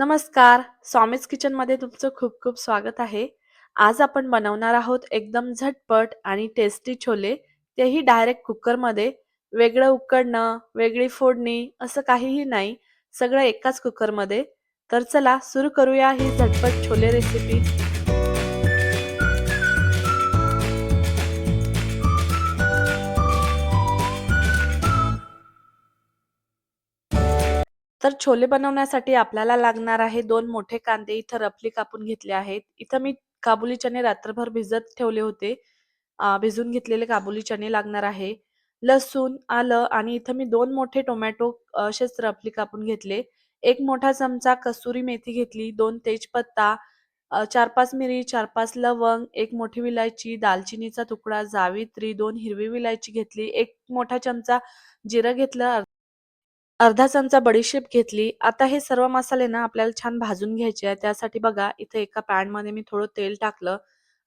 नमस्कार. स्वामीज किचनमध्ये तुमचं खूप खूप स्वागत आहे. आज आपण बनवणार आहोत एकदम झटपट आणि टेस्टी छोले, तेही डायरेक्ट कुकरमध्ये. वेगळं उकडणं, वेगळी फोडणी असं काहीही नाही. सगळं एकाच कुकरमध्ये. तर चला सुरू करूया ही झटपट छोले रेसिपी. तर छोले बनवण्यासाठी आपल्याला लागणार आहे 2 मोठे कांदे इथं रफली कापून घेतले आहेत. इथं मी काबुली चणे रात्रभर भिजत ठेवले होते. भिजवून घेतलेले काबुली चणे लागणार आहे. लसूण, आलं आणि इथं मी 2 मोठे टोमॅटो असेच रफली कापून घेतले. 1 मोठा चमचा कसुरी मेथी घेतली, 2 तेजपत्ता, 4-5 मिरी, 4-5 लवंग, 1 मोठी विलायची, दालचिनीचा तुकडा, जावित्री, 2 हिरवी विलायची घेतली, 1 मोठा चमचा जिरं घेतलं, अर्धा चमचा बडीशेप घेतली. आता हे सर्व मसाले ना आपल्याला छान भाजून घ्यायचे आहे. त्यासाठी बघा इथे एका पॅनमध्ये मी थोडं तेल टाकलं.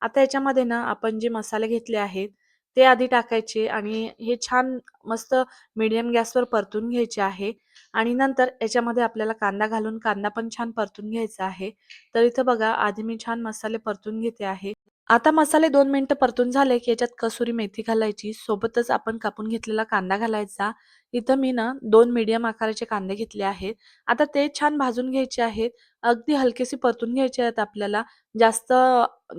आता याच्यामध्ये ना आपण जे मसाले घेतले आहेत, ते आधी टाकायचे आणि हे छान मस्त मीडियम गॅसवर परतून घ्यायचे आहे आणि नंतर याच्यामध्ये आपल्याला कांदा घालून कांदा पण छान परतून घ्यायचा आहे. तर इथं बघा आधी मी छान मसाले परतून घेते आहे. आता मसाले 2 मिनिटं परतून झाले, की याच्यात कसुरी मेथी घालायची. सोबतच आपण कापून घेतलेला कांदा घालायचा. इथं मी ना 2 मीडियम आकाराचे कांदे घेतले आहेत. आता ते छान भाजून घ्यायचे आहेत. अगदी हलकेसे परतून घ्यायचे आहेत आपल्याला. जास्त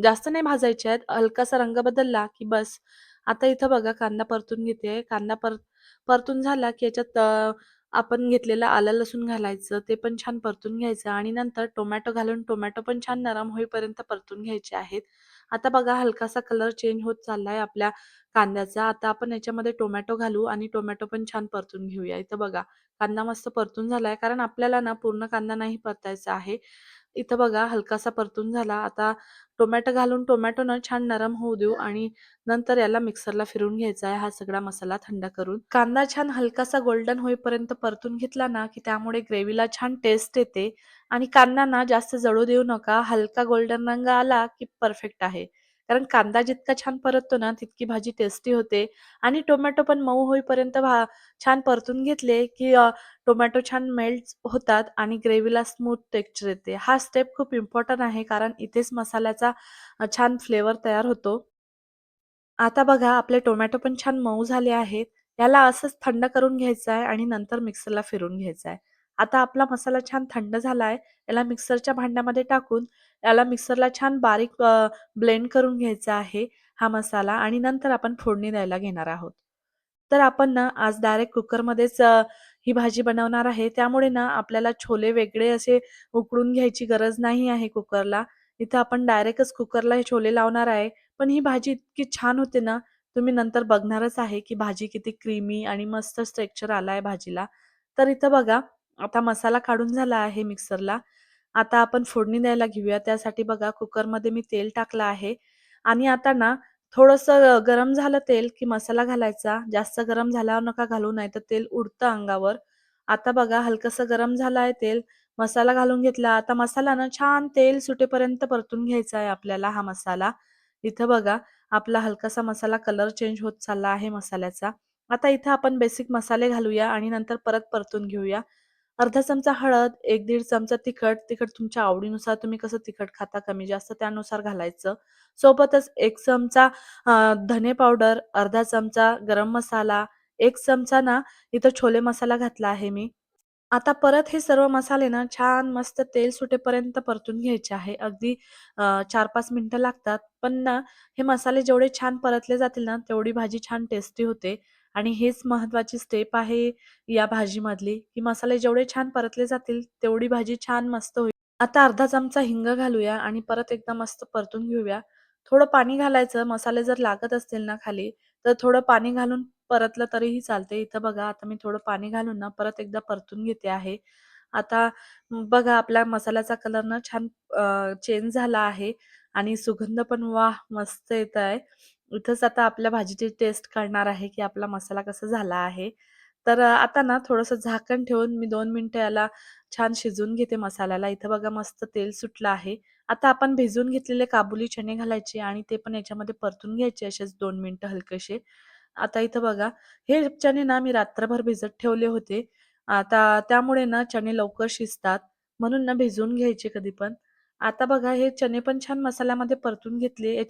जास्त नाही भाजायचे आहेत. हलकासा रंग बदलला, की बस. आता इथं बघा कांदा परतून घेते. कांदा परतून झाला, की याच्यात आपण घेतलेलं आलं लसूण घालायचं. ते पण छान परतून घ्यायचं आणि नंतर टोमॅटो घालून टोमॅटो पण छान नरम होईपर्यंत परतून घ्यायचे आहेत. आता बघा हलकासा कलर चेंज होत चाललाय आपल्या कांद्याचा. आता आपण याच्यामध्ये टोमॅटो घालू आणि टोमॅटो पण छान परतून घेऊया. इथं बघा कांदा मस्त परतून झालाय कारण आपल्याला ना पूर्ण कांदा नाही परतायचा आहे. इथं बघा हलकासा परतून झाला. आता टोमॅटो घालून टोमॅटो ना छान नरम होऊ देऊ आणि नंतर याला मिक्सरला फिरवून घ्यायचा आहे हा सगळा मसाला थंड करून. कांदा छान हलकासा गोल्डन होईपर्यंत परतून घेतला ना, की त्यामुळे ग्रेव्हीला छान टेस्ट येते आणि कांदा ना जास्त जळू देऊ नका. हलका गोल्डन रंग आला, की परफेक्ट आहे. कारण कांदा जितका छान परततो ना, तितकी भाजी टेस्टी होते आणि टोमॅटो पण मऊ होईपर्यंत छान परतून घेतले, की टोमॅटो छान मेल्ट होतात आणि ग्रेव्हीला स्मूथ टेक्स्चर येते. हा स्टेप खूप इम्पोर्टंट आहे कारण इथेच मसाल्याचा छान फ्लेवर तयार होतो. आता बघा आपले टोमॅटो पण छान मऊ झाले आहेत. याला असंच थंड करून घ्यायचं आहे आणि नंतर मिक्सरला फिरवून घ्यायचा आहे. आता आपला मसाला छान थंड झाला आहे. याला मिक्सरच्या भांड्यामध्ये टाकून याला मिक्सरला छान बारीक ब्लेंड करून घ्यायचा आहे हा मसाला आणि नंतर आपण फोडणी द्यायला घेणार आहोत. तर आपण ना आज डायरेक्ट कुकरमध्येच ही भाजी बनवणार आहे. त्यामुळे ना आपल्याला छोले वेगळे असे उकडून घ्यायची गरज नाही आहे कुकरला. इथं आपण डायरेक्टच कुकरला हे छोले लावणार आहे. पण ही भाजी इतकी छान होते ना, तुम्ही नंतर बघणारच आहे, की भाजी किती क्रीमी आणि मस्त टेक्स्चर आलाय भाजीला. तर इथं बघा, आता मसाला काढून झाला आहे मिक्सरला. आता आपण फोडणी द्यायला घेऊया. त्यासाठी बघा कुकरमध्ये मी तेल टाकलं आहे आणि आता ना थोडंसं गरम झालं तेल, की मसाला घालायचा. जास्त गरम झाल्यावर नका घालू, नाहीतर तेल उडतं अंगावर. आता बघा हलकसं गरम झालं आहे तेल, मसाला घालून घेतला. आता मसाला ना छान तेल सुटेपर्यंत परतून घ्यायचा आहे आपल्याला हा मसाला. इथं बघा आपला हलकासा मसाला कलर चेंज होत चालला आहे मसाल्याचा. आता इथं आपण बेसिक मसाले घालूया आणि नंतर परत परतून घेऊया. अर्धा चमचा हळद, 1-1.5 चमचा तिखट. तिखट तुमच्या आवडीनुसार तुम्ही कसं तिखट खाता कमी जास्त त्यानुसार घालायचं. सोबतच 1 चमचा धने पावडर, अर्धा चमचा गरम मसाला, 1 चमचा ना इथं छोले मसाला घातला आहे मी. आता परत हे सर्व मसाले ना छान मस्त तेल सुटेपर्यंत परतून घ्यायचे आहे. अगदी 4-5 मिनिटं लागतात. पण ना हे मसाले जेवढे छान परतले जातील ना, तेवढी भाजी छान टेस्टी होते आणि हेच महत्त्वाची स्टेप आहे या भाजीमधली, की मसाले जेवढे छान परतले जातील, तेवढी भाजी छान मस्त होईल. आता अर्धा चमचा हिंग घालूया आणि परत एकदा मस्त परतून घेऊया. थोडं पाणी घालायचं, मसाले जर लागत असतील ना खाली, तर थोडं पाणी घालून परतलं तरीही चालते. इथं बघा आता मी थोडं पाणी घालून ना परत एकदा परतून घेते आहे. आता बघा आपल्या मसाल्याचा कलर ना छान चेंज झाला आहे आणि सुगंध पण वाह! मस्त येत आहे. इथंच आता आपल्या भाजीची टेस्ट कळणार आहे, की आपला मसाला कसा झाला आहे. तर आता ना थोडंसं झाकण ठेवून मी 2 मिनिटं याला छान शिजवून घेते मसाल्याला. इथं बघा मस्त तेल सुटलं आहे. आता आपण भिजवून घेतलेले काबुली चणे घालायचे आणि ते पण याच्यामध्ये परतून घ्यायचे असेच 2 मिनिटं हलकेसे. आता इथं बघा, हे चणे ना मी रात्रभर भिजत ठेवले होते. आता त्यामुळे ना चणे लवकर शिजतात. म्हणून ना भिजवून घ्यायचे कधी पण. आता बघा हे चणे पण छान मसाल्यामध्ये परतून घेतले.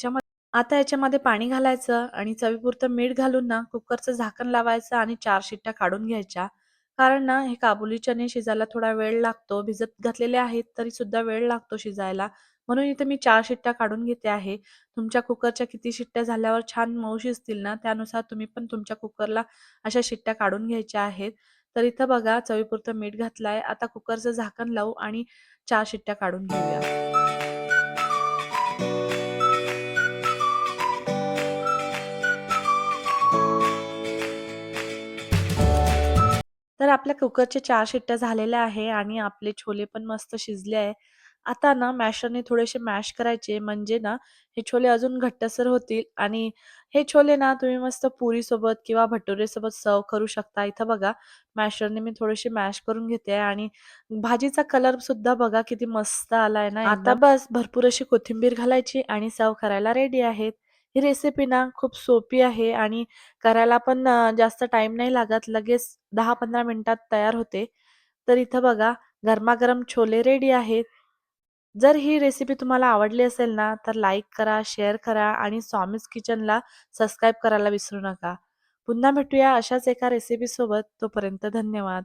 आता याच्यामध्ये पाणी घालायचं आणि चवीपुरतं मीठ घालून ना कुकरचं झाकण लावायचं आणि 4 शिट्ट्या काढून घ्यायच्या. कारण ना हे काबुली चणे शिजायला थोडा वेळ लागतो. भिजत घातलेले आहेत तरी सुद्धा वेळ लागतो शिजायला. म्हणून इथे मी 4 शिट्ट्या काढून घेते आहे. तुमच्या कुकरच्या किती शिट्ट्या झाल्यावर छान मऊ शिजतील ना, त्यानुसार तुम्ही पण तुमच्या कुकरला अशा शिट्ट्या काढून घ्यायच्या आहेत. तर इथं बघा चवीपुरतं मीठ घातलंय. आता कुकरचं झाकण लावू आणि 4 शिट्ट्या काढून घेऊया. तर आपल्या कुकरच्या 4 शिट्ट्या झालेल्या आहे आणि आपले छोले पण मस्त शिजले आहे. आता ना मॅशरने थोडेसे मॅश करायचे म्हणजे ना हे छोले अजून घट्टसर होतील आणि हे छोले ना तुम्ही मस्त पुरीसोबत किंवा भटुरेसोबत सर्व्ह करू शकता. इथं बघा मॅशरने मी थोडेसे मॅश करून घेते आहे आणि भाजीचा कलर सुद्धा बघा किती मस्त आलाय ना आता बस भरपूर अशी कोथिंबीर घालायची आणि सर्व्ह करायला रेडी आहेत. ही रेसिपी ना खूप सोपी आहे आणि करायला पण जास्त टाईम नाही लागत. लगेच 10-15 मिनिटात तयार होते. तर इथं बघा गरमागरम छोले रेडी आहेत. जर ही रेसिपी तुम्हाला आवडली असेल ना, तर लाईक करा, शेअर करा आणि स्वामीज किचनला सबस्क्राईब करायला विसरू नका. पुन्हा भेटूया अशाच एका रेसिपीसोबत. तोपर्यंत धन्यवाद.